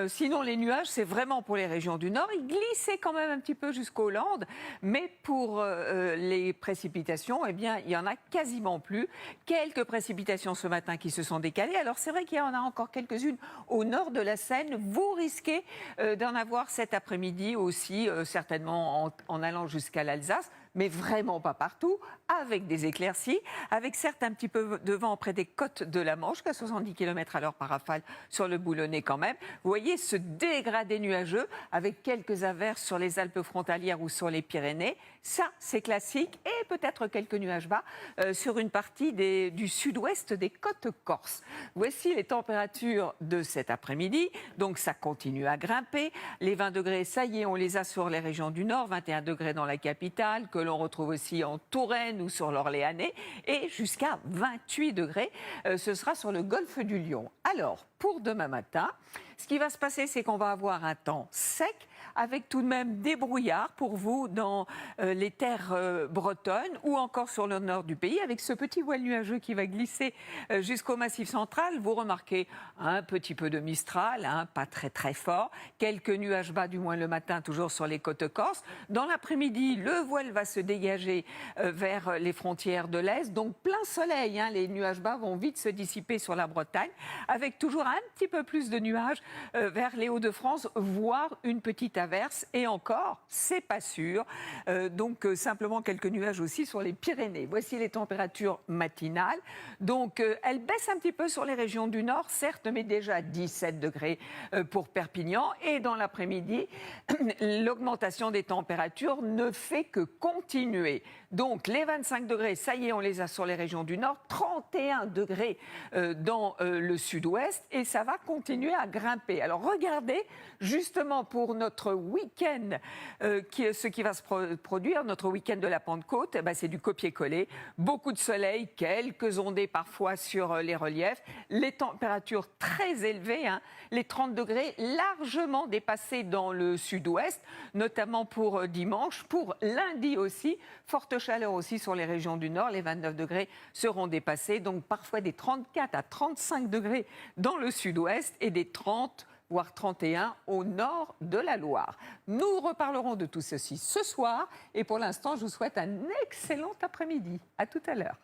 Sinon, les nuages, c'est vraiment pour les régions du nord. Ils glissaient quand même un petit peu jusqu'aux Landes, mais pour les précipitations, eh bien, il y en a quasiment plus. Quelques précipitations ce matin qui se sont décalées. Alors, c'est vrai qu'il y en a encore quelques-unes au nord de la Seine. Vous risquez d'en avoir cet après-midi aussi, certainement en allant jusqu'à l'Alsace, mais vraiment pas partout, avec des éclaircies, avec certes un petit peu de vent près des côtes de la Manche, qu'à 70 km/h par rafale sur le Boulonnais quand même. Vous voyez ce dégradé nuageux, avec quelques averses sur les Alpes frontalières ou sur les Pyrénées. Ça, c'est classique, et peut-être quelques nuages bas sur une partie du sud-ouest des côtes corses. Voici les températures de cet après-midi. Donc ça continue à grimper. Les 20 degrés, ça y est, on les a sur les régions du nord, 21 degrés dans la capitale, que l'on retrouve aussi en Touraine ou sur l'Orléanais, et jusqu'à 28 degrés, ce sera sur le golfe du Lion. Alors, pour demain matin, ce qui va se passer, c'est qu'on va avoir un temps sec, avec tout de même des brouillards pour vous dans les terres bretonnes ou encore sur le nord du pays, avec ce petit voile nuageux qui va glisser jusqu'au Massif central. Vous remarquez un petit peu de Mistral, pas très très fort, quelques nuages bas du moins le matin, toujours sur les côtes corses. Dans l'après-midi, le voile va se dégager vers les frontières de l'Est, donc plein soleil, les nuages bas vont vite se dissiper sur la Bretagne, avec toujours un petit peu plus de nuages vers les Hauts-de-France, voire une petite averse, et encore, c'est pas sûr. Donc simplement quelques nuages aussi sur les Pyrénées. Voici les températures matinales. Donc elles baissent un petit peu sur les régions du nord, certes, mais déjà 17 degrés pour Perpignan. Et dans l'après-midi, l'augmentation des températures ne fait que continuer. Donc les 25 degrés, ça y est, on les a sur les régions du nord, 31 degrés dans le sud-ouest, et ça va continuer à grimper. Alors regardez, justement pour notre week-end, ce qui va se produire, notre week-end de la Pentecôte, c'est du copier-coller. Beaucoup de soleil, quelques ondées parfois sur les reliefs, les températures très élevées, les 30 degrés largement dépassés dans le sud-ouest, notamment pour dimanche, pour lundi aussi, forte chaleur aussi sur les régions du nord, les 29 degrés seront dépassés, donc parfois des 34 à 35 degrés dans le sud-ouest et des 30 voire 31 au nord de la Loire. Nous reparlerons de tout ceci ce soir, et pour l'instant, je vous souhaite un excellent après-midi. À tout à l'heure.